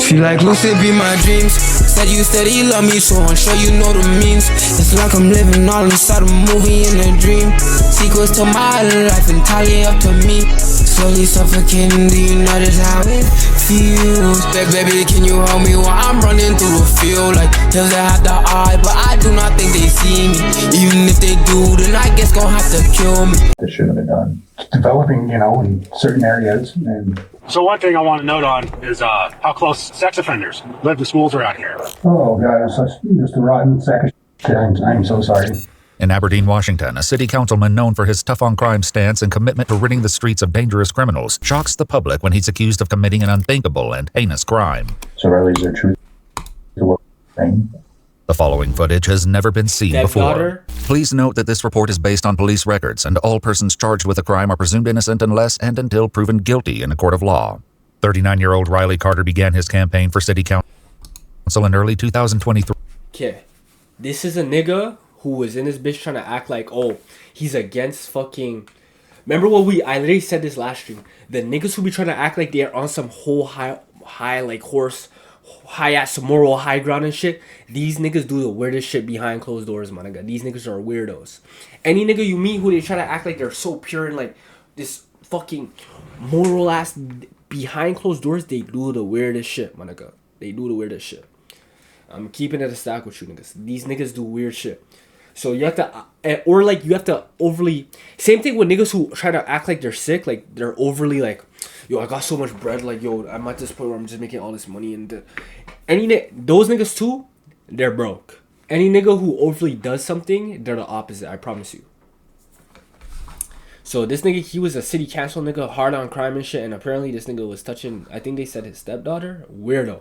Feel like lucid be my dreams. Said you love me, so I'm sure you know the means. It's like I'm living all inside a movie in a dream. Sequels to my life entirely up to me. Slowly suffocating, do you notice how it feels? Baby, can you hold me while I'm running through the field? Like hills that have the eye, but I do not think they see me. Even if they do, then I guess gon' have to kill me. That should have been done. It's developing, in certain areas. And so one thing I want to note on is how close sex offenders live to schools around here. Oh God, it's just a rotten sack of shit. I'm so sorry. In Aberdeen, Washington, a city councilman known for his tough-on-crime stance and commitment to ridding the streets of dangerous criminals shocks the public when he's accused of committing an unthinkable and heinous crime. So Riley's their truth thing. The following footage has never been seen before. Please note that this report is based on police records, and all persons charged with a crime are presumed innocent unless and until proven guilty in a court of law. 39-year-old Riley Carter began his campaign for city council in early 2023. Okay, this is a nigga who was in this bitch trying to act like, oh, he's against fucking... Remember what I literally said this last stream. The niggas who be trying to act like they're on some whole high like horse, high-ass moral high ground and shit. These niggas do the weirdest shit behind closed doors, my nigga. These niggas are weirdos. Any nigga you meet who they try to act like they're so pure and like this fucking moral ass behind closed doors, they do the weirdest shit, my nigga. They do the weirdest shit. I'm keeping it a stack with you niggas. These niggas do weird shit. So you have to, or like you have to overly, same thing with niggas who try to act like they're sick, like they're overly like, yo, I got so much bread, like, yo, I'm at this point where I'm just making all this money, and those niggas too, they're broke. Any nigga who overly does something, they're the opposite, I promise you. So this nigga, he was a city council nigga, hard on crime and shit, and apparently this nigga was touching, I think they said his stepdaughter, weirdo.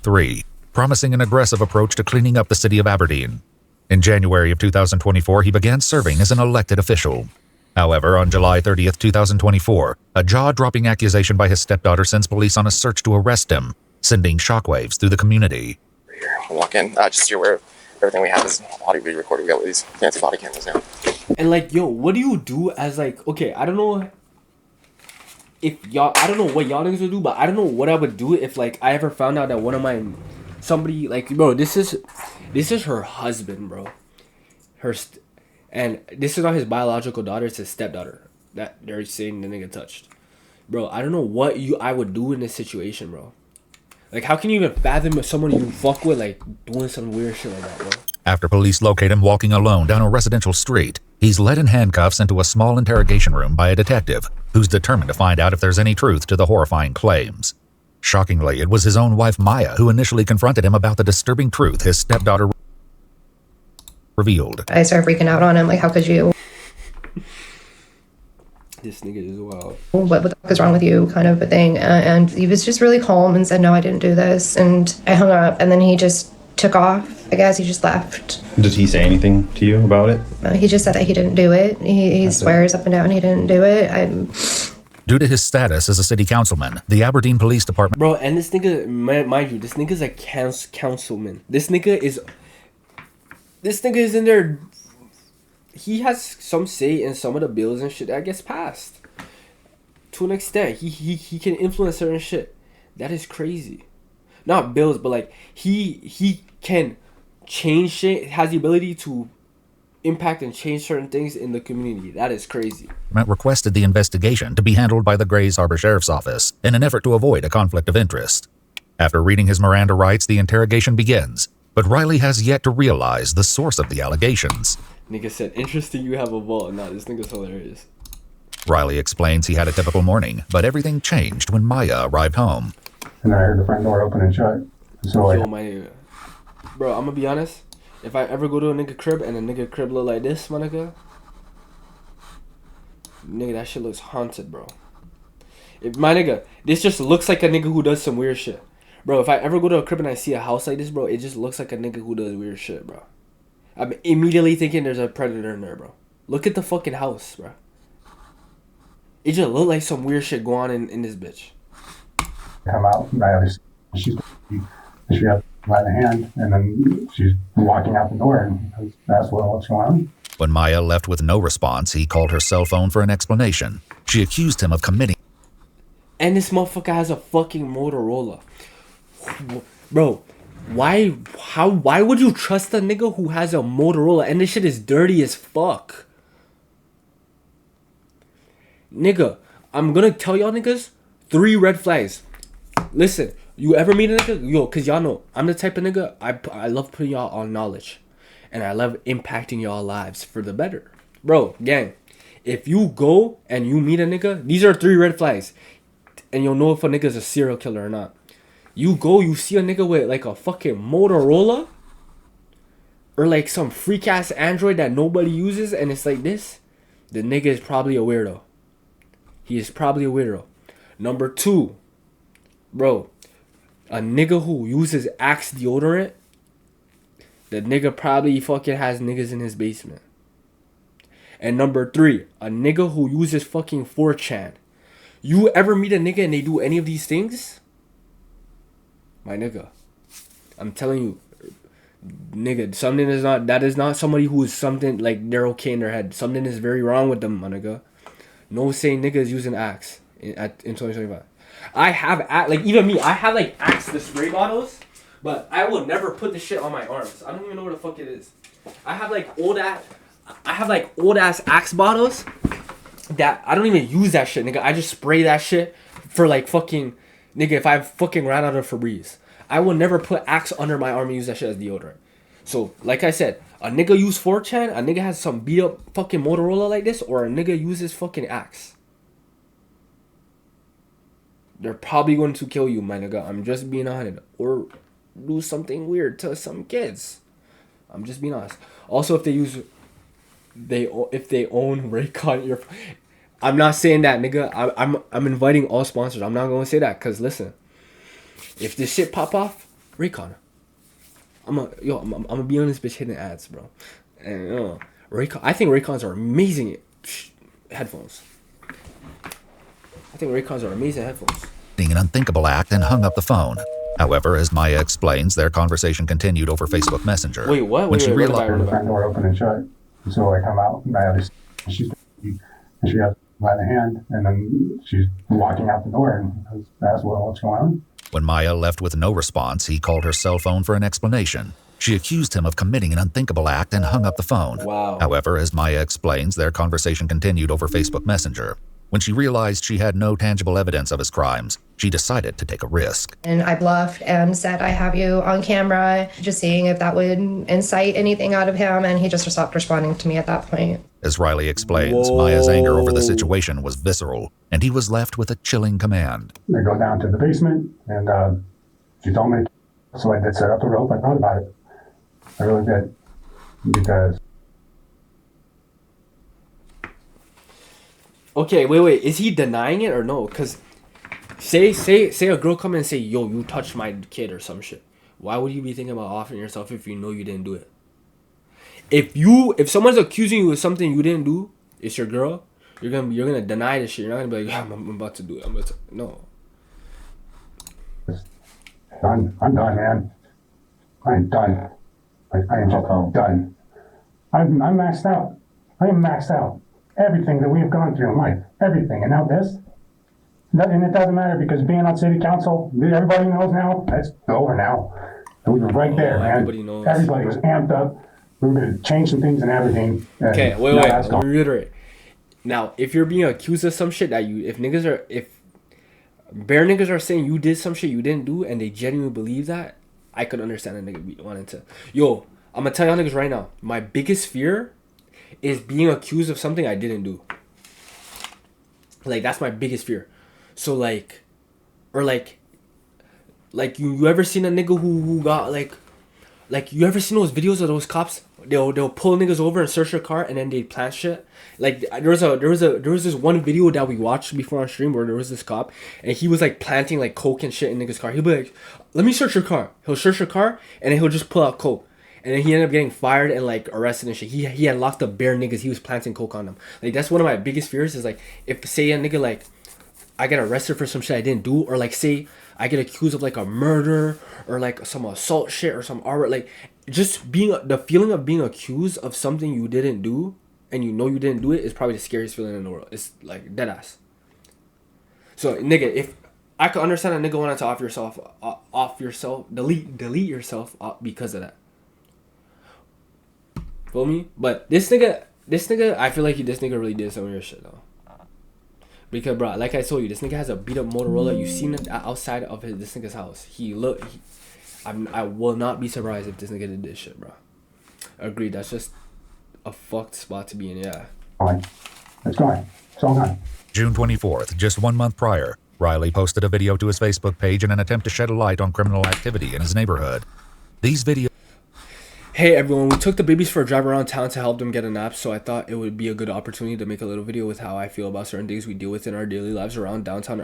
3. Promising an aggressive approach to cleaning up the city of Aberdeen. In January of 2024, he began serving as an elected official. However, on July 30th, 2024, a jaw-dropping accusation by his stepdaughter sends police on a search to arrest him, sending shockwaves through the community. We'll walk in, just so you're aware of everything we have is audio video recorded. We got these fancy body cameras now. And like, yo, what do you do as like, okay, I don't know what y'all niggas would do, but I don't know what I would do if like I ever found out that one of my, somebody like, bro, this is her husband, bro. And this is not his biological daughter, it's his stepdaughter that they're saying the nigga touched. Bro, I don't know what I would do in this situation, bro. Like, how can you even fathom someone you fuck with, like, doing some weird shit like that, bro? After police locate him walking alone down a residential street, he's led in handcuffs into a small interrogation room by a detective who's determined to find out if there's any truth to the horrifying claims. Shockingly, it was his own wife, Maya, who initially confronted him about the disturbing truth his stepdaughter revealed. I started freaking out on him, like, how could you? This nigga is wild. What the fuck is wrong with you, kind of a thing. And he was just really calm and said, no, I didn't do this. And I hung up, and then he just took off. I guess he just left. Did he say anything to you about it? He just said that he didn't do it. He swears up and down he didn't do it. Due to his status as a city councilman, the Aberdeen Police Department... Bro, and this nigga, mind you, this nigga's a councilman. This nigga is in there... He has some say in some of the bills and shit that gets passed. To an extent, he can influence certain shit. That is crazy. Not bills, but like he can change shit. Has the ability to impact and change certain things in the community. That is crazy. Requested the investigation to be handled by the Grays Harbor Sheriff's Office in an effort to avoid a conflict of interest. After reading his Miranda rights, the interrogation begins, but Riley has yet to realize the source of the allegations. Nigga said, interesting you have a vault. Nah, this nigga's hilarious. Riley explains he had a typical morning, but everything changed when Maya arrived home. And I heard the front door open and shut. So yo, my nigga. Bro, I'm gonna be honest. If I ever go to a nigga crib and a nigga crib look like this, my nigga, that shit looks haunted, bro. My nigga, this just looks like a nigga who does some weird shit. Bro, if I ever go to a crib and I see a house like this, bro, it just looks like a nigga who does weird shit, bro. I'm immediately thinking there's a predator in there, bro. Look at the fucking house, bro. It just look like some weird shit going on in this bitch. Come out, and she got by the hand, and then she's walking out the door, and that's what's going on. When Maya left with no response, he called her cell phone for an explanation. She accused him of committing. And this motherfucker has a fucking Motorola. Bro, why would you trust a nigga who has a Motorola and this shit is dirty as fuck? Nigga, I'm gonna tell y'all niggas 3 red flags. Listen, you ever meet a nigga? Yo, cause y'all know I'm the type of nigga, I love putting y'all on knowledge. And I love impacting y'all lives for the better. Bro, gang, if you go and you meet a nigga, these are 3 red flags. And you'll know if a nigga's a serial killer or not. You go, you see a nigga with like a fucking Motorola or like some freak ass Android that nobody uses and it's like this, the nigga is probably a weirdo. He is probably a weirdo. Number 2, bro, a nigga who uses Axe deodorant, the nigga probably fucking has niggas in his basement. And number 3, a nigga who uses fucking 4chan. You ever meet a nigga and they do any of these things? My nigga, I'm telling you, nigga, that is not somebody who is something like they're okay in their head. Something is very wrong with them, my nigga. No saying niggas using Axe in 2025. I have like even me, I have like Axe the spray bottles, but I will never put this shit on my arms. I don't even know what the fuck it is. I have like old ass Axe bottles that I don't even use that shit, nigga. I just spray that shit for like fucking. Nigga, if I fucking ran out of Febreze, I will never put Axe under my arm and use that shit as deodorant. So, like I said, a nigga use 4chan, a nigga has some beat up fucking Motorola like this, or a nigga uses fucking Axe. They're probably going to kill you, my nigga. I'm just being honest. Or do something weird to some kids. I'm just being honest. Also, if they own Raycon earphones. I'm not saying that, nigga. I'm inviting all sponsors. I'm not gonna say that, cause listen, if this shit pop off, Raycon, I'm gonna be on this bitch hitting ads, bro. And Raycon, I think Raycons are amazing headphones. An unthinkable act and hung up the phone. However, as Maya explains, their conversation continued over Facebook Messenger. Wait, what? When she realized The front door open and shut. So I come out and she has by the hand, and then she's walking out the door and asked, well, what's going on? When Maya left with no response, he called her cell phone for an explanation. She accused him of committing an unthinkable act and hung up the phone. Wow. However, as Maya explains, their conversation continued over Facebook Messenger. When she realized she had no tangible evidence of his crimes, she decided to take a risk. And I bluffed and said, I have you on camera, just seeing if that would incite anything out of him. And he just stopped responding to me at that point. As Riley explains, Maya's anger over the situation was visceral, and he was left with a chilling command. I go down to the basement, and she told me, so I did set up the rope. I thought about it. I really did. Because... Okay, wait. Is he denying it or no? Because say a girl come in and say, yo, you touched my kid or some shit. Why would you be thinking about offering yourself if you know you didn't do it? If someone's accusing you of something you didn't do, it's your girl, you're gonna deny this shit. You're not gonna be like, yeah, I'm about to do it. No. I'm done, man. I'm done. I am just done. I'm maxed out. I am maxed out. Everything that we have gone through in life, everything, and now this. And it doesn't matter because being on city council, everybody knows now. That's over now. And we were right there, man. Everybody knows. Everybody was amped up. We were going to change some things and everything. Okay, wait. Let me reiterate. Now, if you're being accused of some shit if bare niggas are saying you did some shit you didn't do and they genuinely believe that, I could understand a nigga wanting to. Yo, I'm gonna tell y'all niggas right now, my biggest fear is being accused of something I didn't do. Like, that's my biggest fear. So like, or like you ever seen a nigga who got like you ever seen those videos of those cops? They'll pull niggas over and search their car and then they plant shit. Like there was this one video that we watched before on stream where there was this cop and he was like planting like coke and shit in niggas' car. He'll be like, "Let me search your car." He'll search your car and then he'll just pull out coke. And then he ended up getting fired and like arrested and shit. He had locked up bare niggas. He was planting coke on them. Like that's one of my biggest fears is like if say a nigga like I get arrested for some shit I didn't do, or like say I get accused of like a murder or like some assault shit or some like just the feeling of being accused of something you didn't do and you know you didn't do it is probably the scariest feeling in the world. It's like dead ass. So nigga, I could understand a nigga wanting to off yourself, delete yourself because of that. Feel me? But this nigga, I feel like this nigga really did some weird shit though. Because bro, like I told you, this nigga has a beat up Motorola. You seen it outside of this nigga's house. I will not be surprised if this nigga did this shit, bro. Agreed. That's just a fucked spot to be in. Yeah. Fine. It's gone. It's all gone. June 24th, just 1 month prior, Riley posted a video to his Facebook page in an attempt to shed a light on criminal activity in his neighborhood. These videos... Hey everyone, we took the babies for a drive around town to help them get a nap, so I thought it would be a good opportunity to make a little video with how I feel about certain things we deal with in our daily lives around downtown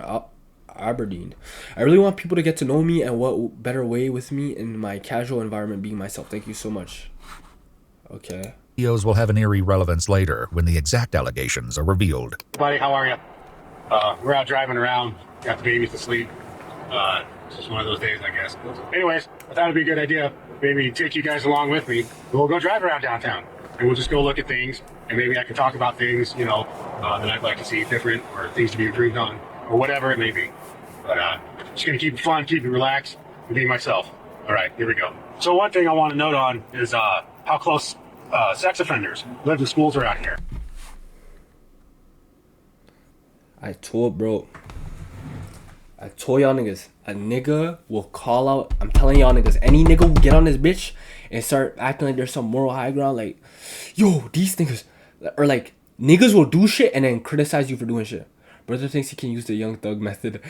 Aberdeen. I really want people to get to know me, and what better way with me in my casual environment being myself. Thank you so much. Okay. Videos will have an eerie relevance later when the exact allegations are revealed. Buddy, how are you? We're out driving around, got the babies to sleep. It's just one of those days, I guess. Anyways, I thought it'd be a good idea, maybe take you guys along with me. We'll go drive around downtown, and we'll just go look at things, and maybe I can talk about things, you know, that I'd like to see different, or things to be improved on, or whatever it may be. But just gonna keep it fun, keep it relaxed, and be myself. All right, here we go. So one thing I want to note on is how close sex offenders live in schools around here. I told y'all niggas, a nigga will call out. I'm telling y'all niggas, any nigga will get on this bitch and start acting like there's some moral high ground, like, yo, these niggas, or like, niggas will do shit and then criticize you for doing shit. Brother thinks he can use the Young Thug method.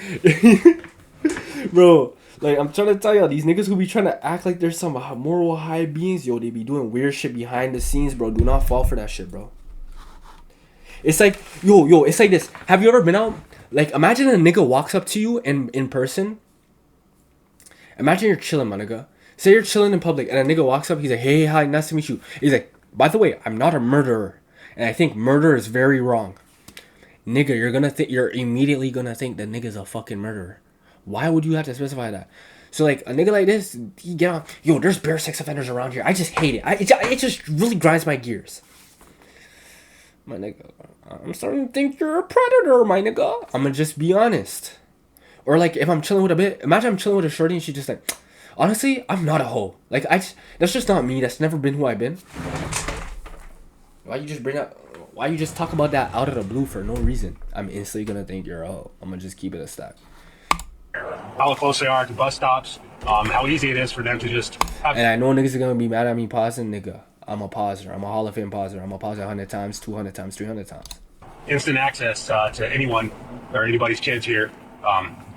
Bro, like, I'm trying to tell y'all, these niggas who be trying to act like there's some moral high beings, yo, they be doing weird shit behind the scenes, bro. Do not fall for that shit, bro. It's like, yo, it's like this. Have you ever been out? Like, imagine a nigga walks up to you in person. Imagine you're chilling, my nigga. Say you're chilling in public, and a nigga walks up. He's like, hey, hi, nice to meet you. He's like, by the way, I'm not a murderer. And I think murder is very wrong. Nigga, you're immediately gonna think the nigga's a fucking murderer. Why would you have to specify that? So, like, a nigga like this, he get on, yo, there's bare sex offenders around here. I just hate it. It just really grinds my gears. My nigga, I'm starting to think you're a predator, my nigga. I'm gonna just be honest. Or like, if I'm chilling with imagine I'm chilling with a shorty and she's just like, honestly, I'm not a hoe. Like, that's just not me. That's never been who I've been. Why you just talk about that out of the blue for no reason? I'm instantly gonna think you're a hoe. I'm gonna just keep it a stack. How close they are to bus stops, how easy it is for them to just have... And I know niggas are gonna be mad at me pausing, nigga. I'm a pauser. I'm a Hall of Fame pauser. I'm a pauser 100 times, 200 times, 300 times. Instant access to anyone or anybody's kids here,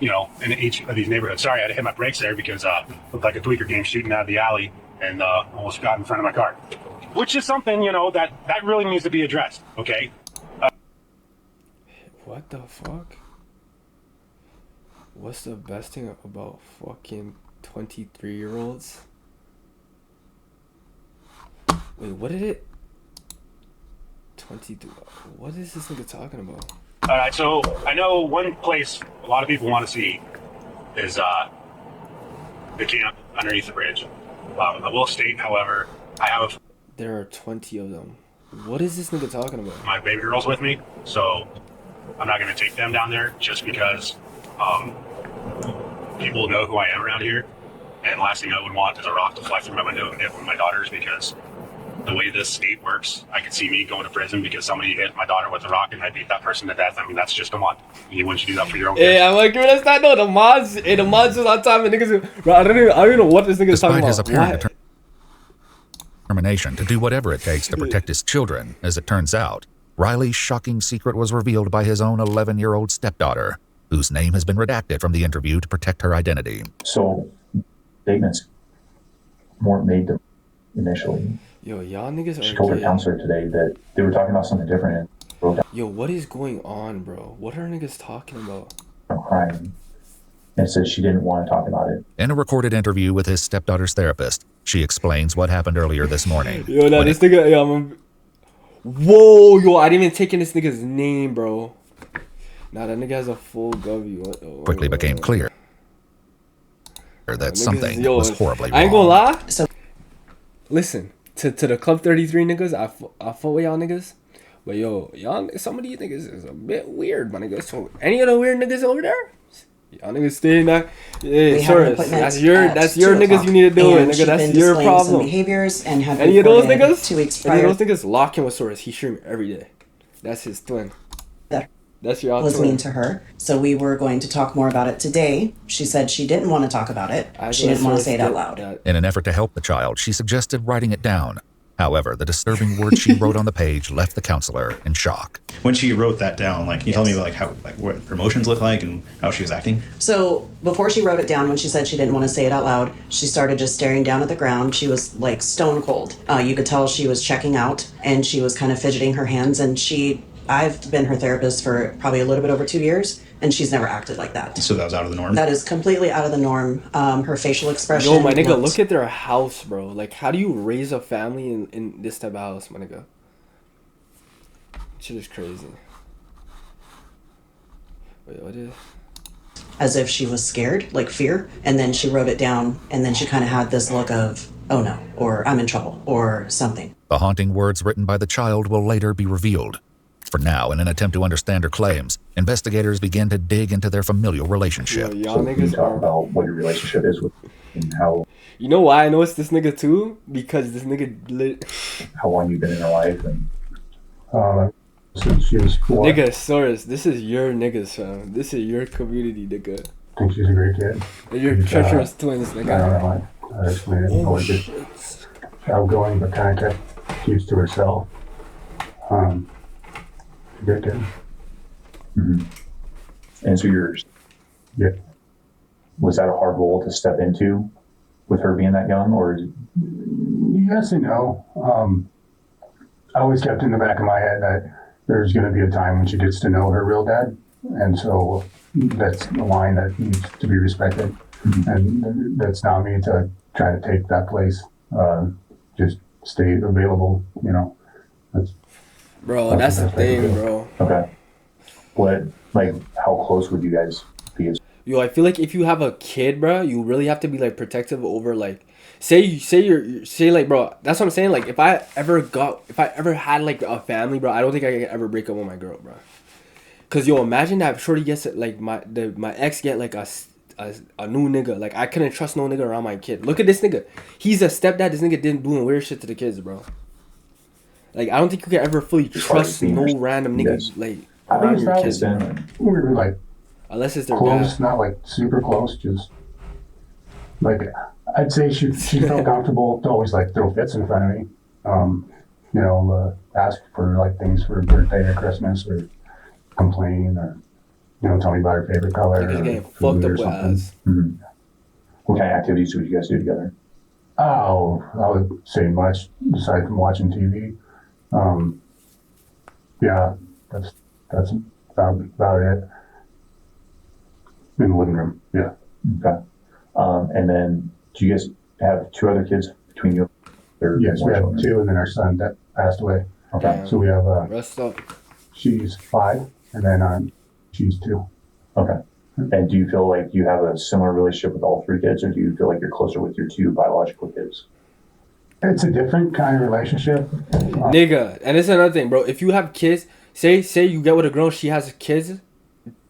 you know, in each of these neighborhoods. Sorry, I had to hit my brakes there because looked like a tweaker game shooting out of the alley and almost got in front of my car. Which is something, you know, that really needs to be addressed, okay? What the fuck? What's the best thing about fucking 23-year-olds? Wait, what did it... 22... What is this nigga talking about? Alright, so I know one place a lot of people want to see is the camp underneath the bridge. I will state, however, I have... There are 20 of them. What is this nigga talking about? My baby girl's with me, so I'm not going to take them down there just because people know who I am around here. And the last thing I would want is a rock to fly through my window and hit one of my daughters, because the way this state works, I could see me going to prison because somebody hit my daughter with a rock and I beat that person to death. I mean, that's just a month. Wouldn't you do that for your own kids? Yeah, I'm like, that's not, no, the mods is on time and niggas, bro, I don't even know what this nigga is talking about. Despite his apparent determination to do whatever it takes to protect his children, as it turns out, Riley's shocking secret was revealed by his own 11-year-old stepdaughter, whose name has been redacted from the interview to protect her identity. So, statements weren't made to initially. Yo, y'all niggas are... She told her counselor today that they were talking about something different and wrote down... Yo, what is going on, bro? What are niggas talking about? ...crying. And said she didn't want to talk about it. In a recorded interview with his stepdaughter's therapist, she explains what happened earlier this morning. Yo, now this nigga... Yo, whoa, yo, I didn't even take in this nigga's name, bro. Nah, that nigga has a full W. Quickly became clear that something was horribly wrong. I ain't gonna lie. Listen, to the Club 33 niggas, I fuck with y'all niggas. But yo, y'all, some of these niggas is a bit weird, my niggas. So any of the weird niggas over there, Y'all niggas stay in that. We Hey, have an Soros, appointment that's your at niggas 2:00, you need to do it, and nigga. she'd That's been your displaying some problem. behaviors and have Any of those reported niggas? 2 weeks Any prior of those niggas lock in with Soros. He stream every day. That's his twin. that That's your was twin. mean to her. So we were going to talk more about it today. She said she didn't want to talk about it. She didn't want to say it out loud. In an effort to help the child, she suggested writing it down. However, the disturbing words she wrote on the page left the counselor in shock. When she wrote that down, like, can you tell me like how, like, what her emotions look like and how she was acting? So before she wrote it down, when she said she didn't want to say it out loud, she started just staring down at the ground. She was like stone cold. You could tell she was checking out, and she was kind of fidgeting her hands. And I've been her therapist for probably a little bit over 2 years, and she's never acted like that. So that was out of the norm? That is completely out of the norm. Her facial expression. Yo, my nigga, looked- look at their house, bro. Like, how do you raise a family in this type of house, my nigga? Shit is crazy. Wait, what is... as if she was scared, like fear, and then she wrote it down, and then she kind of had this look of, oh no, or I'm in trouble, or something. The haunting words written by the child will later be revealed. For now, in an attempt to understand her claims, investigators begin to dig into their familial relationship. Yo, y'all So can you niggas talk are... about what your relationship is with and You know why I know it's this nigga too? Because this nigga how long you've been in her life and Since she was 4. Nigga, Soros, this is your niggas, fam. This is your community, nigga. I think she's a great kid. You're She's, treacherous twins, I don't nigga. know how to explain it. Oh, Always shit. just outgoing, but kind of keeps to herself. Good kid. and so yours, Yeah. was that a hard role to step into with her being that young, or is it, Yes and no. I always kept in the back of my head that there's going to be a time when she gets to know her real dad. And so that's a line that needs to be respected. And that's not me to try to take that place. Just stay available, you know. Bro, that's the thing, bro. okay? What, like, how close would you guys be? Yo, I feel like if you have a kid, bro, you really have to be like protective over like, say like, bro, that's what I'm saying. Like, if I ever had like a family, bro, I don't think I could ever break up with my girl, bro. Cause yo, imagine that shorty gets like my ex get like a new nigga. Like, I couldn't trust no nigga around my kid. Look at this nigga. He's a stepdad. This nigga didn't doing weird shit to the kids, bro. Like, I don't think you can ever fully trust no random nigga like I think around it's your probably kids, bro. we were like Unless it's their close, dad. not like super close, just like I'd say she felt comfortable to always like throw fits in front of me. You know, ask for like things for birthday or Christmas or complain or, you know, tell me about her favorite color. Niggas or getting food fucked or up with something. ass. What kind of activities would you guys do together? Oh, I would say much aside from watching TV. Yeah, that's about it. In the living room, yeah. Okay. And then, do you guys have 2 other kids between you? Or Yes, we more have children? 2, and then our son that passed away. Okay. So we have Rest up. she's 5, and then she's 2. Okay. And do you feel like you have a similar relationship with all 3 kids, or do you feel like you're closer with your 2 biological kids? It's a different kind of relationship. Nigga, and it's another thing, bro. If you have kids, say you get with a girl, she has kids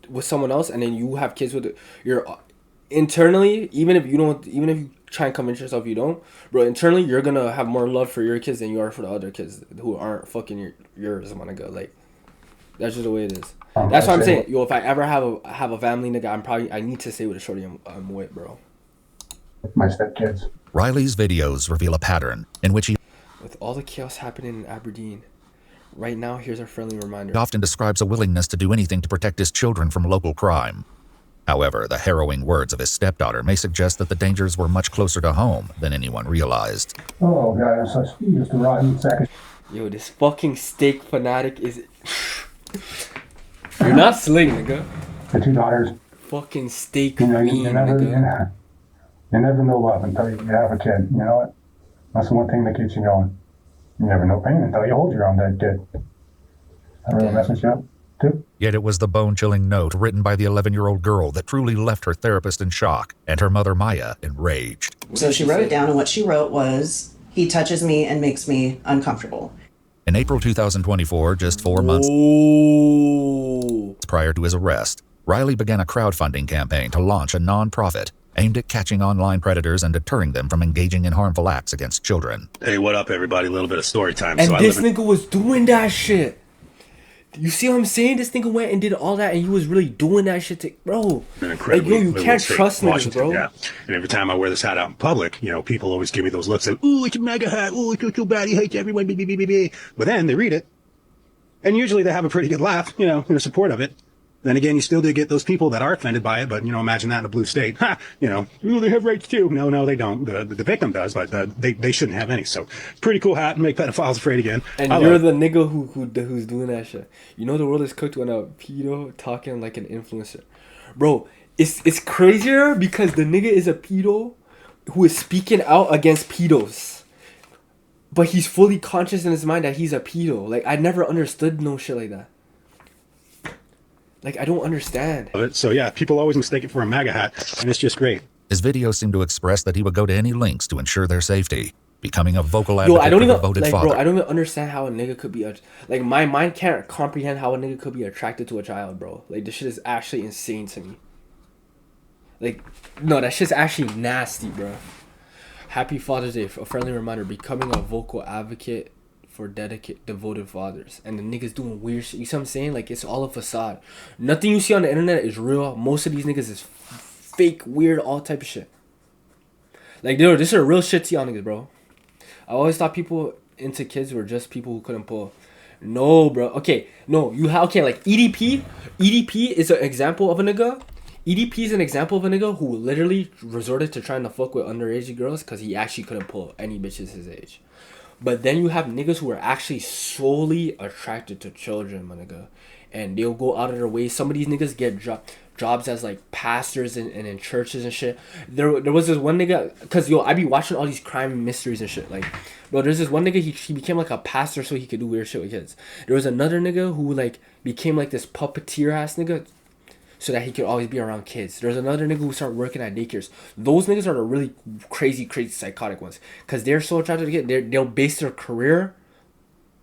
with someone else, and then you have kids with your internally, even if you try and convince yourself you don't, bro, internally you're gonna have more love for your kids than you are for the other kids who aren't fucking yours, my nigga. Like, that's just the way it is. That's what I'm saying. Yo, if I ever have a family, nigga, I need to stay with a shorty I'm with, bro. My stepkids. Riley's videos reveal a pattern in which he With all the chaos happening in Aberdeen, right now, here's our friendly reminder. often describes a willingness to do anything to protect his children from local crime. However, the harrowing words of his stepdaughter may suggest that the dangers were much closer to home than anyone realized. Oh, God, I'm such just a rotten sack of Yo, this fucking steak fanatic is... You're not sling, nigga. the 2 daughters. Fucking steak You know, mean, nigga. you never know love until you have a kid. You know what? That's the one thing that keeps you going. You never know pain until you hold your own dead kid. That really messes you up, too. Yet it was the bone-chilling note written by the 11-year-old girl that truly left her therapist in shock and her mother, Maya, enraged. So she wrote it down, and what she wrote was, "He touches me and makes me uncomfortable." In April 2024, just 4 months Oh. prior to his arrest, Riley began a crowdfunding campaign to launch a non-profit aimed at catching online predators and deterring them from engaging in harmful acts against children. Hey, what up, everybody? A little bit of story time. And this nigga was doing that shit. You see what I'm saying? This nigga went and did all that, and he was really doing that shit to, bro. Like, yo, you can't trust niggas, bro. Yeah. And every time I wear this hat out in public, you know, people always give me those looks like, ooh, it's a MAGA hat. Ooh, it's too bad. He hates everyone. But then they read it, and usually they have a pretty good laugh, you know, in support of it. Then again, you still do get those people that are offended by it, but, you know, imagine that in a blue state. Ha! You know, ooh, they have rights too. No, they don't. The victim does, but they shouldn't have any. So, pretty cool hat. Make pedophiles afraid again. And you're the nigga who's doing that shit. You know the world is cooked when a pedo talking like an influencer. Bro, it's crazier because the nigga is a pedo who is speaking out against pedos. But he's fully conscious in his mind that he's a pedo. Like, I never understood no shit like that. Like, I don't understand. So yeah, people always mistake it for a MAGA hat, and it's just great. His videos seem to express that he would go to any lengths to ensure their safety, becoming a vocal advocate for devoted father. Bro, I don't even understand how a nigga could be like, my mind can't comprehend how a nigga could be attracted to a child, bro. Like, this shit is actually insane to me. Like, no, that shit's actually nasty, bro. Happy Father's Day. A friendly reminder, becoming a vocal advocate for devoted fathers. And the niggas doing weird shit. You see what I'm saying? Like, it's all a facade. Nothing you see on the internet is real. Most of these niggas is fake, weird, all type of shit. Like, dude, this is a real shit to y'all niggas, bro. I always thought people into kids were just people who couldn't pull. No, bro. Okay, no, you have, okay, like EDP. EDP is an example of a nigga. EDP is an example of a nigga who literally resorted to trying to fuck with underage girls because he actually couldn't pull any bitches his age. But then you have niggas who are actually solely attracted to children, my nigga. And they'll go out of their way. Some of these niggas get jobs as like pastors and in churches and shit. There was this one nigga, because yo, I be watching all these crime mysteries and shit. Like, bro, there's this one nigga, he became like a pastor so he could do weird shit with kids. There was another nigga who like became like this puppeteer ass nigga so that he could always be around kids. There's another nigga who started working at daycares. Those niggas are the really crazy psychotic ones. Because they're so attracted to kids, they'll base their career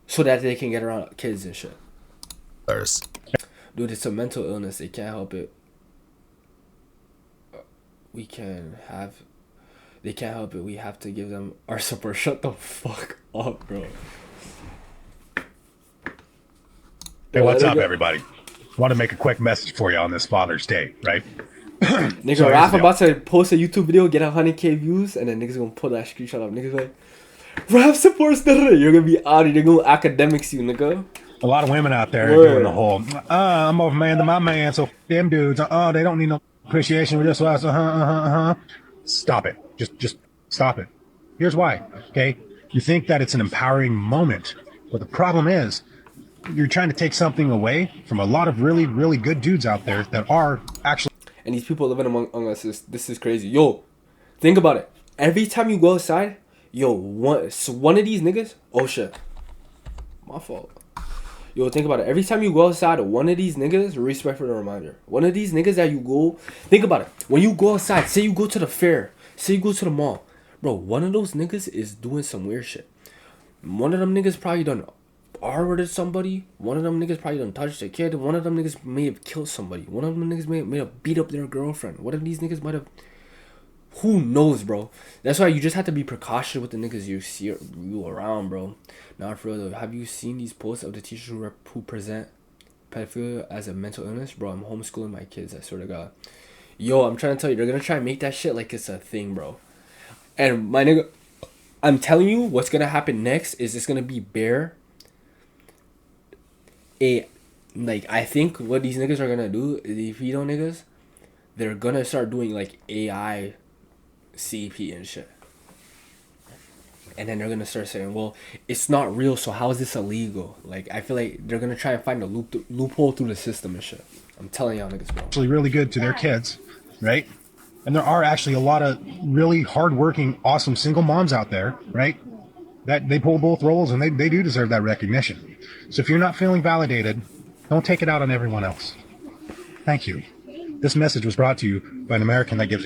so that they can get around kids and shit. Dude, it's a mental illness. They can't help it. They can't help it. We have to give them our support. Shut the fuck up, bro. Hey, what's up, everybody? Want to make a quick message for you on this Father's Day, right? Nigga, so Raph about to post a YouTube video, get 100K views, and then niggas gonna pull that screenshot up. Niggas like, Raph supports the. You're gonna be out. They're gonna academics you, nigga. A lot of women out there are doing the whole, I'm over man to my man, so them dudes, they don't need no appreciation for this. Stop it. Just stop it. Here's why, okay? You think that it's an empowering moment, but the problem is, you're trying to take something away from a lot of really, really good dudes out there that are actually. And these people living among us, this is crazy. Yo, think about it. Every time you go outside, yo, one of these niggas, oh shit, my fault. Yo, think about it. Every time you go outside, one of these niggas, respect for the reminder. One of these niggas that you go, think about it. When you go outside, say you go to the fair, say you go to the mall, bro, one of those niggas is doing some weird shit. One of them niggas probably done R-worded somebody. One of them niggas probably done touched a kid. One of them niggas may have killed somebody. One of them niggas may have beat up their girlfriend. One of these niggas might have. Who knows, bro? That's why you just have to be precautious with the niggas you see you around, bro. Not for real though. Have you seen these posts of the teachers who present pedophilia as a mental illness? Bro, I'm homeschooling my kids, I swear to God. Yo, I'm trying to tell you, they're gonna try and make that shit like it's a thing, bro. And my nigga, I'm telling you, what's gonna happen next is it's gonna be I think what these niggas are gonna do, the pedo niggas, they're gonna start doing like AI CP and shit. And then they're gonna start saying, well, it's not real, so how is this illegal? Like, I feel like they're gonna try and find a loophole through the system and shit. I'm telling y'all niggas, bro. Actually really good to their kids, right? And there are actually a lot of really hardworking, awesome single moms out there, right? That they pull both roles, and they do deserve that recognition. So if you're not feeling validated, don't take it out on everyone else. Thank you. This message was brought to you by an American that gives.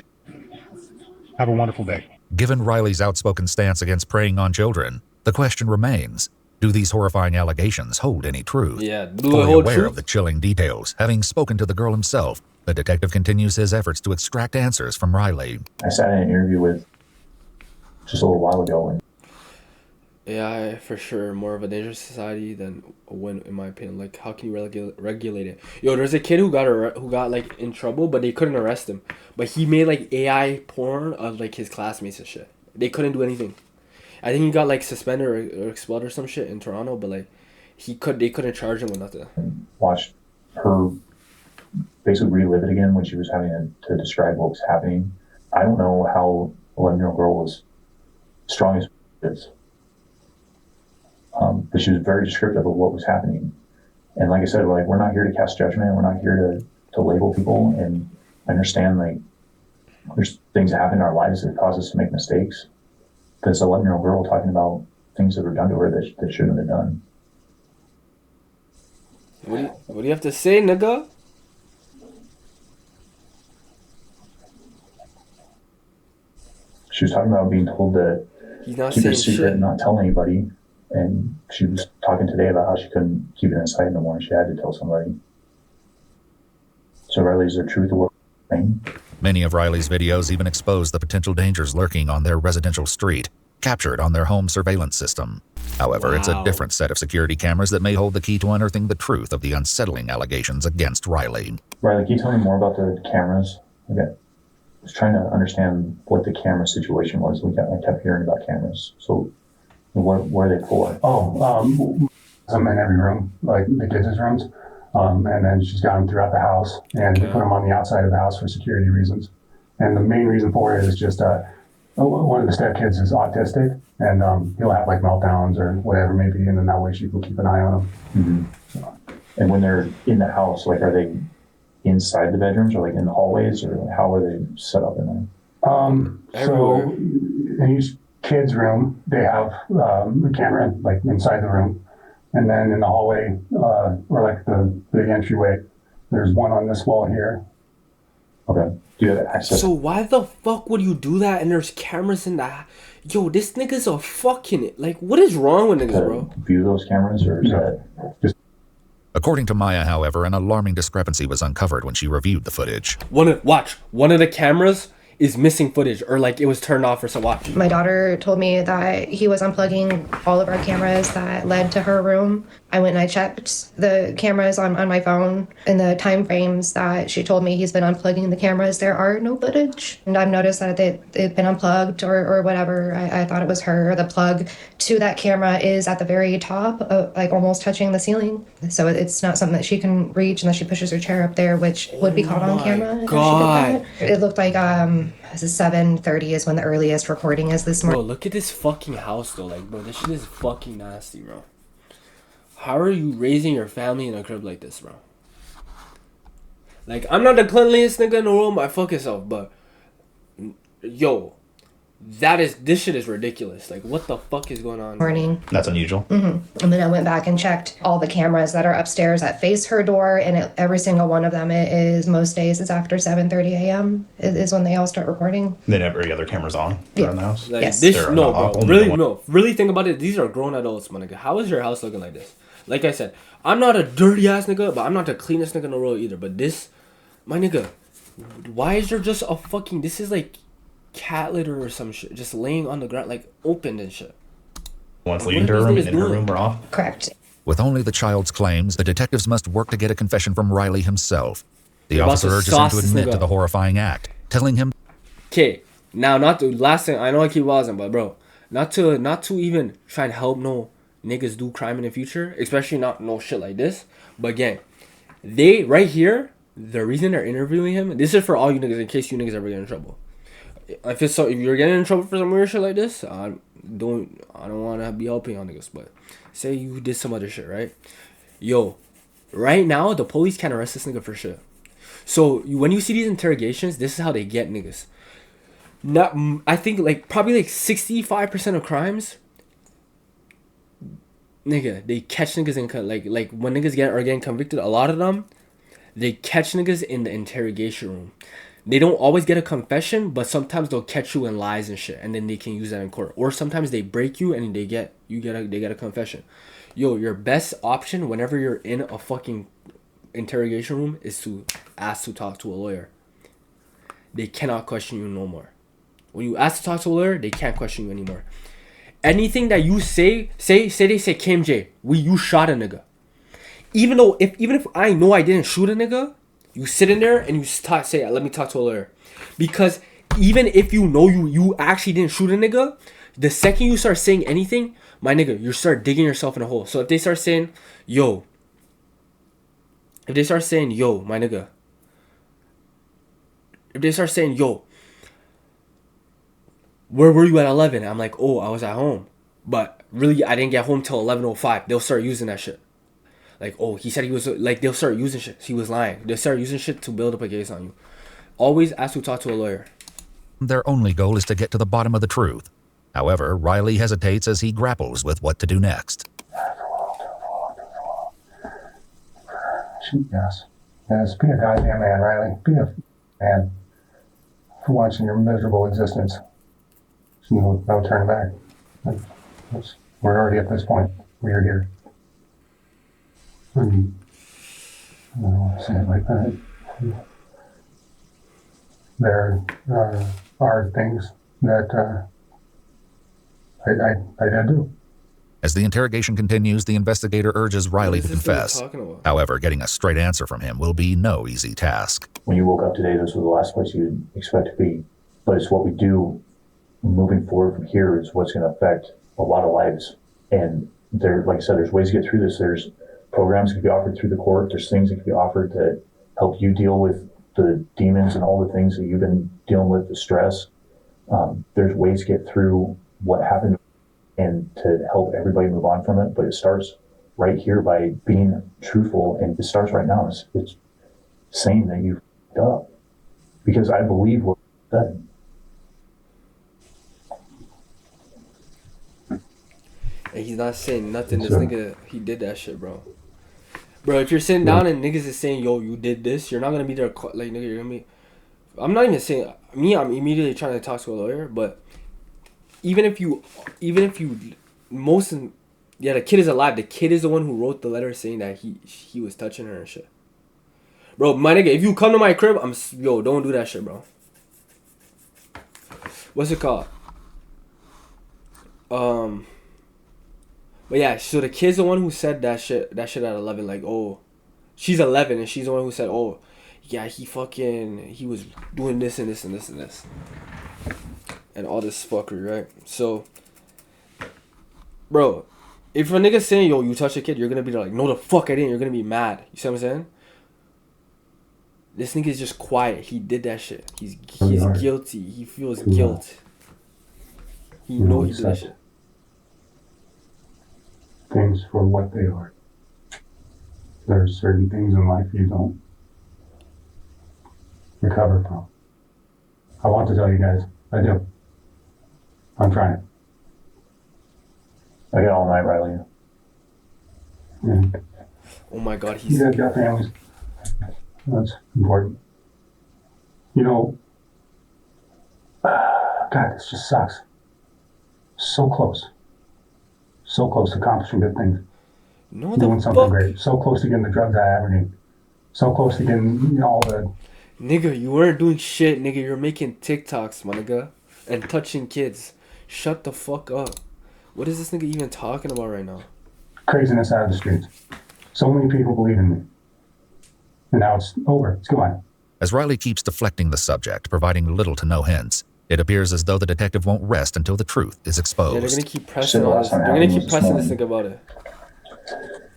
Have a wonderful day. Given Riley's outspoken stance against preying on children, the question remains, Do these horrifying allegations hold any truth? Yeah, do they Fully hold aware truth? of the chilling details, having spoken to the girl himself, the detective continues his efforts to extract answers from Riley. I sat in an interview with just a little while ago, and AI for sure more of a dangerous society than a win, in my opinion. Like, how can you regulate it? Yo, there's a kid who got like in trouble, but they couldn't arrest him. But he made like AI porn of like his classmates and shit. They couldn't do anything. I think he got like suspended or expelled or some shit in Toronto. But like, they couldn't charge him with nothing. watched her basically relive it again when she was having to describe what was happening. I don't know how 11-year-old girl was strong as she is. But she was very descriptive of what was happening. And like I said, like, we're not here to cast judgment. We're not here to label people. And I understand, like, there's things that happen in our lives that cause us to make mistakes. But it's an 11-year-old girl talking about things that were done to her that shouldn't have been done. What do you have to say, nigga? She was talking about being told to He's not keep it a saying secret shit. and not tell anybody. And she was talking today about how she couldn't keep it inside no more and she had to tell somebody. So Riley, is there truth to what we're saying? Many of Riley's videos even expose the potential dangers lurking on their residential street, captured on their home surveillance system. However, it's a Wow. different set of security cameras that may hold the key to unearthing the truth of the unsettling allegations against Riley. Riley, can you tell me more about the cameras? Okay. I was trying to understand what the camera situation was. I kept hearing about cameras. So what are they for? I'm in every room, like the kids' rooms. And then she's got them throughout the house, and we put them on the outside of the house for security reasons. And the main reason for it is just one of the stepkids is autistic, and he'll have like meltdowns or whatever maybe, and then that way she can keep an eye on him. Mm-hmm. And when they're in the house, like, are they inside the bedrooms or like in the hallways, or how are they set up in there? So in each kid's room, they have a camera like inside the room. And then in the hallway, or like the entryway, there's one on this wall here. Okay. Do you have access? So why the fuck would you do that? And there's cameras in that. Yo, this nigga's a fucking like. What is wrong with niggas, bro? View those cameras, or is that just? According to Maya, however, an alarming discrepancy was uncovered when she reviewed the footage. One of the cameras is missing footage, or like it was turned off or so. Watch. My daughter told me that he was unplugging all of our cameras that led to her room. I went and I checked the cameras on my phone. In the time frames that she told me he's been unplugging the cameras, there are no footage. And I've noticed that they've been unplugged or whatever. I thought it was her. The plug to that camera is at the very top, like almost touching the ceiling. So it's not something that she can reach unless she pushes her chair up there, which would be caught on camera. if she did that. It looked like 7:30 is when the earliest recording is this morning. Bro, look at this fucking house though. Like, bro, this shit is fucking nasty, bro. How are you raising your family in a crib like this, bro? Like, I'm not the cleanliest nigga in the world, my fucking self, but yo, this shit is ridiculous. Like, what the fuck is going on? Morning. That's unusual. Mm-hmm. And then I went back and checked all the cameras that are upstairs that face her door, and every single one of them is most days it's after 7:30 a.m. is when they all start recording. Then every other camera's on around the house. Like, Yes. Really think about it. These are grown adults, my nigga. How is your house looking like this? Like I said, I'm not a dirty ass nigga, but I'm not the cleanest nigga in the world either. But this, my nigga, why is there just a fucking? This is like cat litter or some shit, just laying on the ground, like open and shit. Once What leaving are her these room niggas and in her doing? room, we're off. Correct. With only the child's claims, the detectives must work to get a confession from Riley himself. The You're about officer to urges him sauce to this admit nigga to up. the horrifying act, telling him Okay, now not the last thing. I know I keep pausing, but bro, not to even try and help no niggas do crime in the future, especially not no shit like this. But again, they right here, the reason they're interviewing him. This is for all you niggas in case you niggas ever get in trouble. If you're getting in trouble for some weird shit like this, I don't want to be helping y'all niggas. But say you did some other shit, right? Yo, right now the police can't arrest this nigga for shit. So when you see these interrogations, this is how they get niggas. I think like probably like 65% of crimes, nigga, they catch niggas in like when niggas are getting convicted. A lot of them, they catch niggas in the interrogation room. they don't always get a confession, but sometimes they'll catch you in lies and shit, and then they can use that in court. Or sometimes they break you and they get a confession. Yo, your best option whenever you're in a fucking interrogation room is to ask to talk to a lawyer. They cannot question you no more. When you ask to talk to a lawyer, they can't question you anymore. Anything that you say they say KMJ, you shot a nigga. Even if I know I didn't shoot a nigga, you sit in there and you say, let me talk to a lawyer. Because even if you know you actually didn't shoot a nigga, the second you start saying anything, my nigga, you start digging yourself in a hole. So if they start saying, yo, my nigga, if they start saying, yo, where were you at 11? I'm like, oh, I was at home. But really, I didn't get home till 11:05. They'll start using that shit. Like, oh, he said he was, like, they'll start using shit. He was lying. They'll start using shit to build up a case on you. Always ask to talk to a lawyer. Their only goal is to get to the bottom of the truth. However, Riley hesitates as he grapples with what to do next. Yes. Yes, be a goddamn man, Riley. Be a man. For once in your miserable existence. No turning back. We're already at this point. We are here. I don't want to say it like that. There are things that I do. As the interrogation continues, the investigator urges Riley to confess. However, getting a straight answer from him will be no easy task. When you woke up today, this was the last place you'd expect to be. But it's what we do moving forward from here is what's going to affect a lot of lives. And there, like I said, there's ways to get through this. There's programs that can be offered through the court. There's things that can be offered to help you deal with the demons and all the things that you've been dealing with, the stress. There's ways to get through what happened and to help everybody move on from it. But it starts right here by being truthful. And it starts right now. It's saying that you f***ed up. Because I believe what you said. And he's not saying nothing. This nigga, he did that shit, bro. Bro, if you're sitting down and niggas is saying, yo, you did this, you're not gonna be there, like, nigga, you're gonna be... I'm not even saying... I'm immediately trying to talk to a lawyer, but... Even if you... Yeah, the kid is alive. The kid is the one who wrote the letter saying that he was touching her and shit. Bro, my nigga, if you come to my crib, yo, don't do that shit, bro. What's it called? But yeah, so the kid's the one who said that shit at 11, like, oh, she's 11 and she's the one who said, oh, yeah, he was doing this and this and this and this. And all this fuckery, right? So, bro, if a nigga's saying, yo, you touched a kid, you're gonna be like, no, the fuck I didn't. You're gonna be mad. You see what I'm saying? This nigga's just quiet. He did that shit. He's guilty. He feels guilt. He knows he did that shit. Things for what they are. There are certain things in life you don't recover from. I want to tell you guys, I do. I'm trying. I got all night, Riley. Yeah. Oh my God, You guys got families. That's important. You know, God, this just sucks. So close. So close to accomplishing good things. Doing something great. So close to getting the drugs out of Aberdeen. So close to getting, all the... Nigga, you weren't doing shit, nigga. You're making TikToks, my nigga. And touching kids. Shut the fuck up. What is this nigga even talking about right now? Craziness out of the streets. So many people believe in me. And now it's over. It's gone. As Riley keeps deflecting the subject, providing little to no hints, it appears as though the detective won't rest until the truth is exposed. Yeah, they're gonna keep pressing on this. They're gonna keep pressing this nigga about it.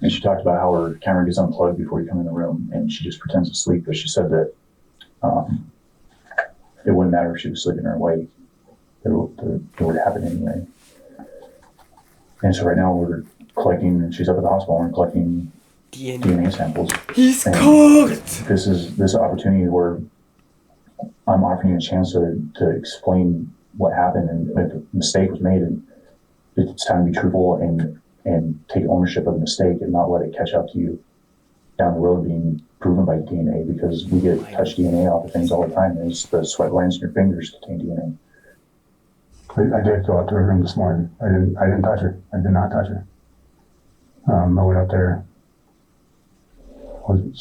And she talked about how her camera gets unplugged before you come in the room, and she just pretends to sleep. But she said that it wouldn't matter if she was sleeping or awake; it would happen anyway. And so right now we're collecting, and she's up at the hospital, and we're collecting DNA samples. He's cooked. This is opportunity where I'm offering you a chance to explain what happened, and if a mistake was made, and it's time to be truthful and take ownership of the mistake and not let it catch up to you. down the road being proven by DNA, because we get touch DNA off of things all the time. It's the sweat glands in your fingers contain DNA. I did go out to her room this morning. I didn't touch her. I did not touch her. I went up there. I don't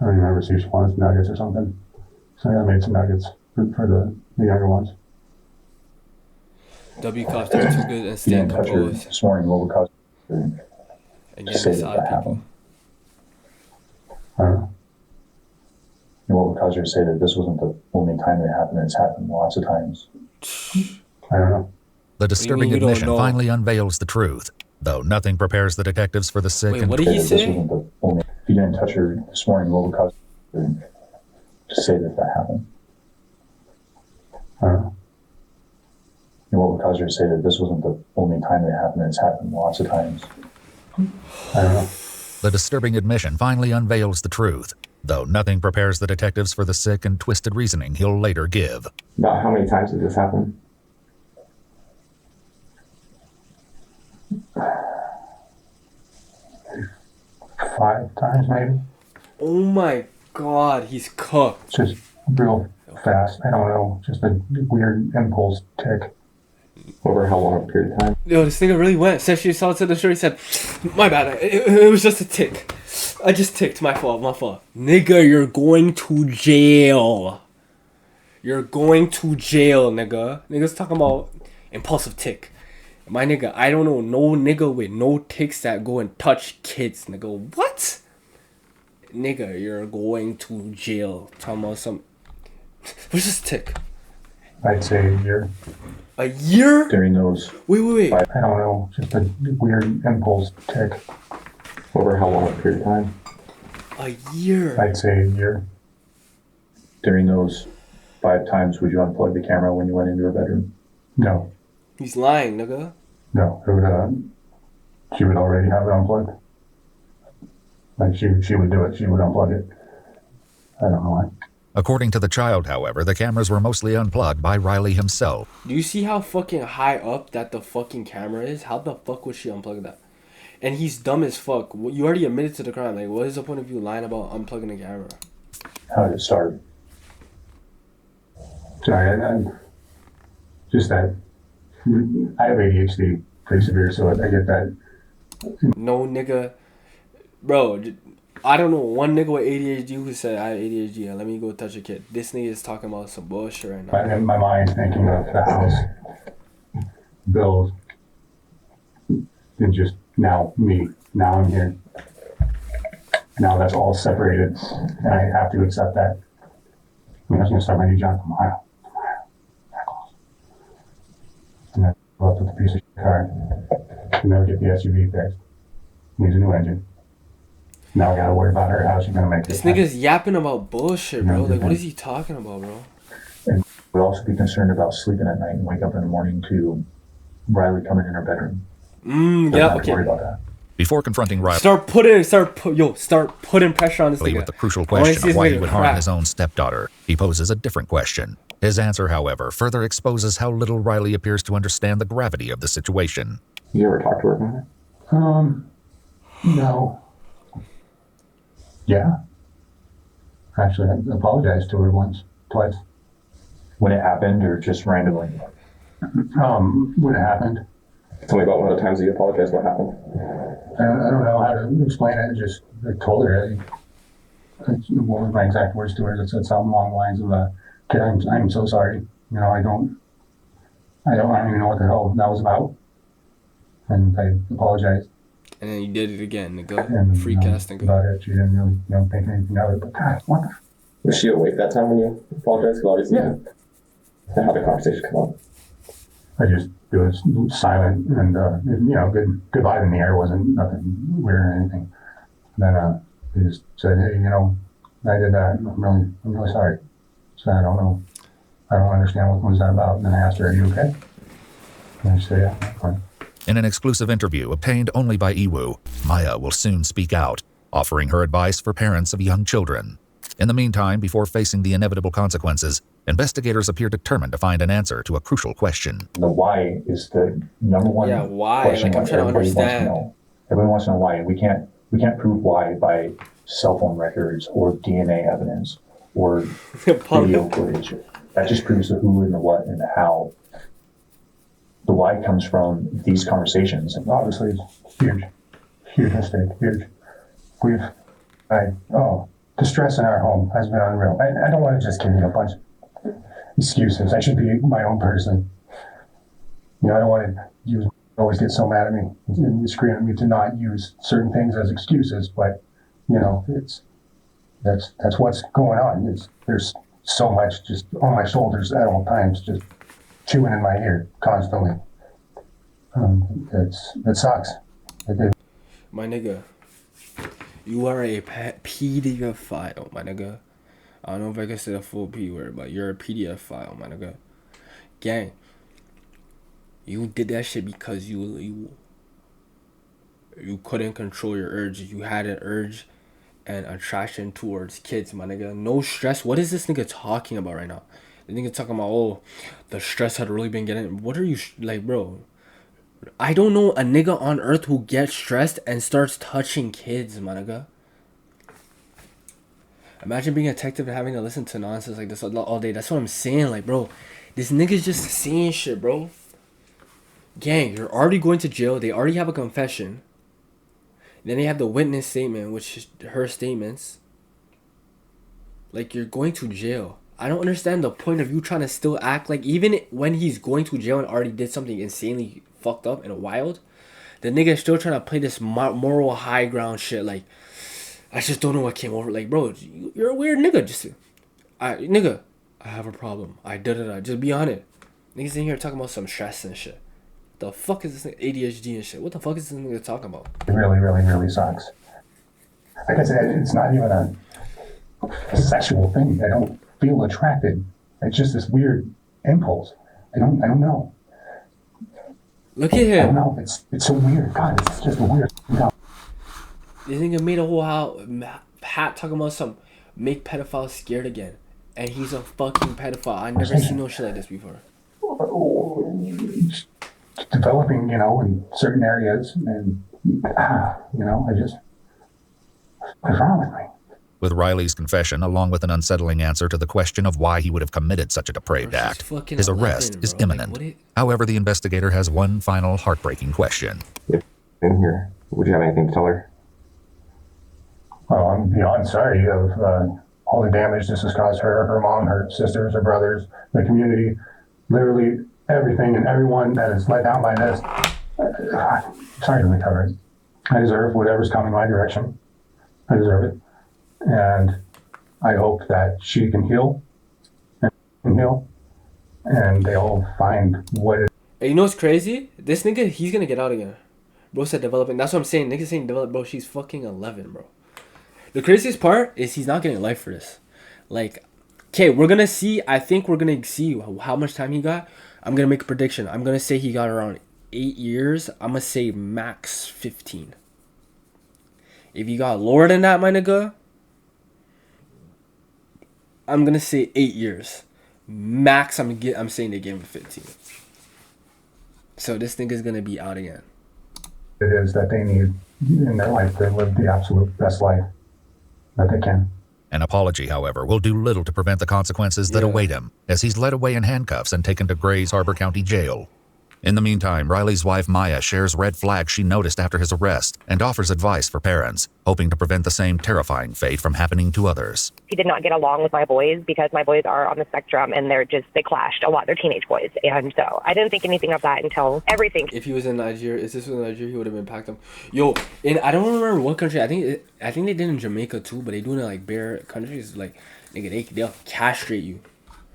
remember, see if she wanted some nuggets or something. So I made some nuggets for the younger ones. W cops are too good and You stand didn't touch her composed this morning. What would cause her and to get say this that out of that people. happened? I don't know. And what would cause her to say that this wasn't the only time that it happened? It's happened lots of times. I don't know. The disturbing you don't admission know? finally unveils the truth, though nothing prepares the detectives for the sick Wait, and what did he That this say? wasn't the only. If you didn't touch her this morning, what would cause her to say that that happened? I don't know. And what would cause her to say that this wasn't the only time that it happened? It's happened lots of times. I don't know. The disturbing admission finally unveils the truth, though nothing prepares the detectives for the sick and twisted reasoning he'll later give. About how many times did this happen? Five times maybe. Oh my god, he's cooked. Just real fast. I don't know. Just a weird impulse tick. Over how long a period of time? Yo, this nigga really went. Said she saw to the shirt. He said, "My bad. It was just a tick. I just ticked. My fault. My fault." Nigga, you're going to jail. You're going to jail, nigga. Niggas talking about impulsive tick. My nigga, I don't know no nigga with no ticks that go and touch kids, nigga. What? Nigga, you're going to jail. Talking about some. What's this tick? I'd say a year. A year? During those, Wait. I don't know. Just a weird impulse tick. Over how long a period of time? A year. I'd say a year. during those 5 times, would you unplug the camera when you went into her bedroom? No. He's lying, nigga. No, it would, she would already have it unplugged. Like she would do it. She would unplug it. I don't know why. According to the child, however, the cameras were mostly unplugged by Riley himself. Do you see how fucking high up that the fucking camera is? How the fuck would she unplug that? And he's dumb as fuck. You already admitted to the crime. Like, what is the point of you lying about unplugging the camera? How did it start? Sorry, I just that I have ADHD pretty severe, so I get that. No nigga. Bro, I don't know one nigga with ADHD who said, I have ADHD and let me go touch a kid. This nigga is talking about some bullshit right now. In my mind, thinking of the house, bills, and just now me. Now I'm here. Now that's all separated, and I have to accept that. I was going to start my new job tomorrow. That close. And then go up with the piece of shit car. And never get the SUV fixed. Needs a new engine. Now I got to worry about her. How's she going to make This this? nigga's yapping about bullshit, bro. No, Like, what okay. is he talking about, bro? And we'd also be concerned about sleeping at night and wake up in the morning to Riley coming in her bedroom. Yeah, Don't have to okay. worry about that. Before confronting Riley Start putting pressure on this nigga. with the crucial I wanna see question of this why he nigga would harm crack. his own stepdaughter, he poses a different question. His answer, however, further exposes how little Riley appears to understand the gravity of the situation. You ever talk to her about it? No. Yeah. Actually, I apologized to her once, twice. When it happened or just randomly? When it happened. Tell me about one of the times that you apologized. What happened? I don't know how to explain it. Just I told her. What was my exact words to her? I said something along the lines of, "Karen, I'm so sorry. You know, I don't even know what the hell that was about." And I apologized. And then you did it again, nigga. And Free cast, nigga. about it. She didn't really think anything of it. But God, what the? Was she awake that time when you apologized? Because obviously, Yeah. And how did the conversation come up? It was silent and good vibe in the air. Wasn't nothing weird or anything. Then he just said, "Hey, I did that. I'm really sorry." So I don't know. I don't understand what was that about. And then I asked her, "Are you okay?" And she said, "Yeah, I'm fine." In an exclusive interview obtained only by Iwu, Maya will soon speak out, offering her advice for parents of young children. In the meantime, before facing the inevitable consequences, investigators appear determined to find an answer to a crucial question. The why is the number one Yeah, why? question Like, I'm that trying to everybody wants to understand. know. Everyone wants to know why. We can't We can't prove why by cell phone records or DNA evidence or video footage. That just proves the who and the what and the how. The why comes from these conversations. And Obviously, it's huge mistake, huge. The stress in our home has been unreal. I don't want to just give you a bunch of excuses. I should be my own person. I don't want to always get so mad at me and you scream at me to not use certain things as excuses, but that's what's going on. There's so much just on my shoulders at all times, just chewing in my ear constantly. It sucks. My nigga, you are a pedophile, my nigga. I don't know if I can say the full P word, but you're a pedophile, my nigga. Gang, you did that shit because you couldn't control your urge. You had an urge and attraction towards kids, my nigga. No stress. What is this nigga talking about right now? The nigga talking about, the stress had really been getting... What are you... Like, bro... I don't know a nigga on earth who gets stressed and starts touching kids, my nigga. Imagine being a detective and having to listen to nonsense like this all day. That's what I'm saying. Like, bro, this nigga's just saying shit, bro. Gang, you're already going to jail. They already have a confession. Then they have the witness statement, which is her statements. Like, you're going to jail. I don't understand the point of you trying to still act like, even when he's going to jail and already did something insanely fucked up and wild, the nigga is still trying to play this moral high ground shit. Like, I just don't know what came over. Like, bro, you're a weird nigga. Nigga, I have a problem. Just be on it. Niggas in here talking about some stress and shit. The fuck is this ADHD and shit? What the fuck is this nigga talking about? It really, really, really sucks. Like I said, it's not even a sexual thing. I don't feel attracted. It's just this weird impulse. I don't know. Look at him. I don't know. It's so weird. God, it's just a weird thing. This nigga made a whole hat talking about some make pedophiles scared again. And he's a fucking pedophile. I never seen no shit like this before. Developing, in certain areas, and I just, what's wrong with me? With Riley's confession, along with an unsettling answer to the question of why he would have committed such a depraved act, his arrest is imminent. However, the investigator has one final heartbreaking question. In here, would you have anything to tell her? Well, I'm beyond sorry of all the damage this has caused her, her mom, her sisters, her brothers, the community, literally everything and everyone that is let down by this. Sorry to recover it. I deserve whatever's coming my direction. I deserve it. And I hope that she can heal and they'll find what it is. Hey, you know what's crazy? This nigga, he's gonna get out again. Bro said developing. That's what I'm saying. Nigga saying develop, bro. She's fucking 11, bro. The craziest part is he's not getting life for this. Like, okay, we're gonna see. I think we're gonna see how much time he got. I'm gonna make a prediction. I'm gonna say he got around 8 years. I'm gonna say max 15. If you got lower than that, my nigga, I'm gonna say 8 years. Max, I'm saying they gave him 15. So this nigga's gonna be out again. It is that they need in their life to live the absolute best life that they can. An apology, however, will do little to prevent the consequences that await him, as he's led away in handcuffs and taken to Grays Harbor County Jail. In the meantime, Riley's wife Maya shares red flags she noticed after his arrest and offers advice for parents, hoping to prevent the same terrifying fate from happening to others. He did not get along with my boys because my boys are on the spectrum and they clashed a lot. They're teenage boys. And so I didn't think anything of that until everything. If he was in Nigeria, is this in Nigeria, he would have been packed up. Yo, I don't remember what country. I think they did in Jamaica too, but they do it in like bare countries. Like, nigga, they'll castrate you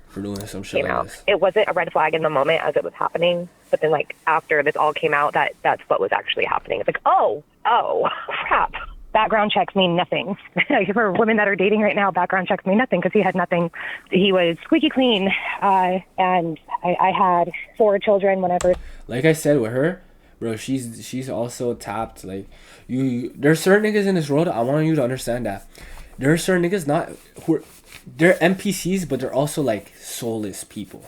for doing some shit like this. It wasn't a red flag in the moment as it was happening, but then like after this all came out, that's what was actually happening. It's like, oh crap. Background checks mean nothing. For women that are dating right now, background checks mean nothing because he had nothing. He was squeaky clean, and I had 4 children whenever. Like I said with her, bro, she's also tapped. Like there's certain niggas in this world. I want you to understand that there are certain niggas they're NPCs, but they're also like soulless people.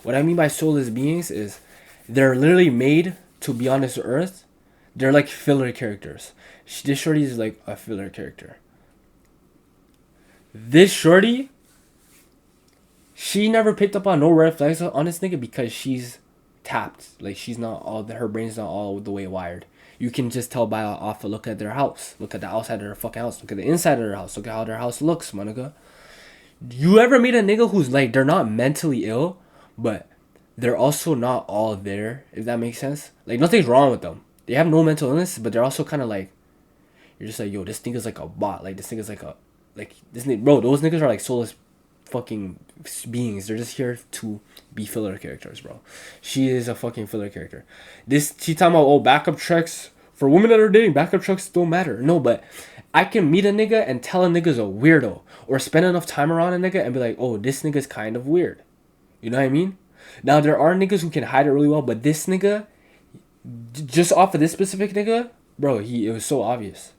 What I mean by soulless beings is they're literally made to be on this earth They're like filler characters. This shorty is like a filler character. This shorty, she never picked up on no red flags on this nigga because she's tapped. Like, she's not all, her brain's not all the way wired. You can just tell by off a look at their house. Look at the outside of their fucking house. Look at the inside of their house. Look at how their house looks, my nigga. You ever meet a nigga who's like, they're not mentally ill, but they're also not all there, if that makes sense? Like, nothing's wrong with them. They have no mental illness, but they're also kind of like, you're just like, yo, this nigga's like a bot. Like, this nigga's like a, like, this nigga, bro, those niggas are like soulless fucking beings. They're just here to be filler characters, bro. She is a fucking filler character. This, she talking about, oh, backup checks for women that are dating, backup checks don't matter. No, but I can meet a nigga and tell a nigga's a weirdo, or spend enough time around a nigga and be like, oh, this nigga's kind of weird. You know what I mean? Now, there are niggas who can hide it really well, but this nigga, just off of this specific nigga, bro, it was so obvious.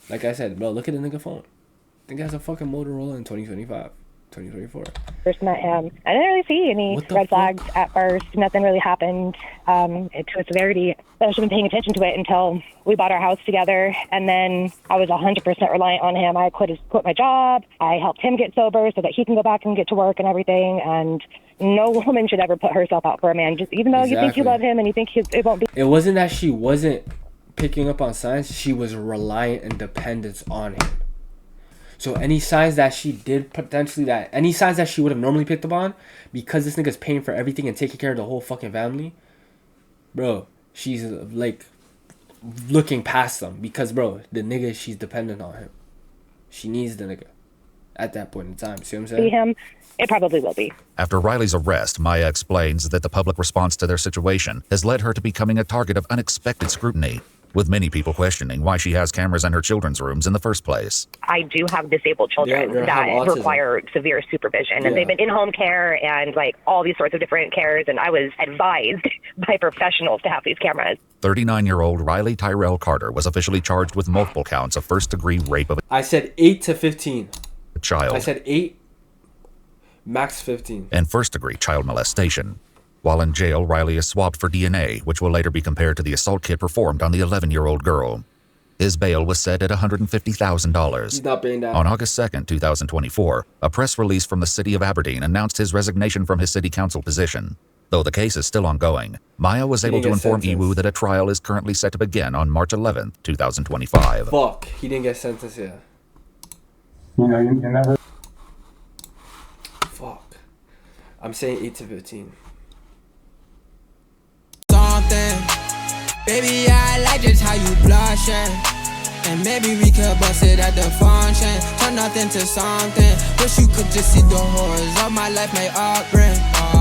Like I said, bro, look at the nigga phone. I think it has a fucking Motorola in 2025, 2024. First met him. I didn't really see any red flags at first. Nothing really happened to a severity. I should have been paying attention to it until we bought our house together. And then I was 100% reliant on him. I quit my job. I helped him get sober so that he can go back and get to work and everything. And no woman should ever put herself out for a man. Just even though you think you love him and you think it won't be. It wasn't that she wasn't picking up on signs. She was reliant and dependent on him. So any signs that she did potentially, any signs that she would have normally picked up on, because this nigga's paying for everything and taking care of the whole fucking family, bro, she's like looking past them because, bro, the nigga, she's dependent on him. She needs the nigga at that point in time. See what I'm saying? See him, it probably will be. After Riley's arrest, Maya explains that the public response to their situation has led her to becoming a target of unexpected scrutiny, with many people questioning why she has cameras in her children's rooms in the first place. I do have disabled children that require severe supervision, and they've been in-home care and like all these sorts of different cares, and I was advised by professionals to have these cameras. 39-year-old Riley Tyrell Carter was officially charged with multiple counts of first-degree rape of I said 8 to 15. A child. I said 8, max 15. And first-degree child molestation. While in jail, Riley is swabbed for DNA, which will later be compared to the assault kit performed on the 11-year-old girl. His bail was set at $150,000. He's not paying that. On August 2nd, 2024, a press release from the city of Aberdeen announced his resignation from his city council position. Though the case is still ongoing, Maya was able to inform Iwu that a trial is currently set to begin on March 11th, 2025. Fuck, he didn't get sentenced yet. You know, you never... Fuck. I'm saying 8 to 15. Baby, I like just how you blushing. And maybe we could bust it at the function. Turn nothing to something. Wish you could just see the horrors of my life, my upbringing.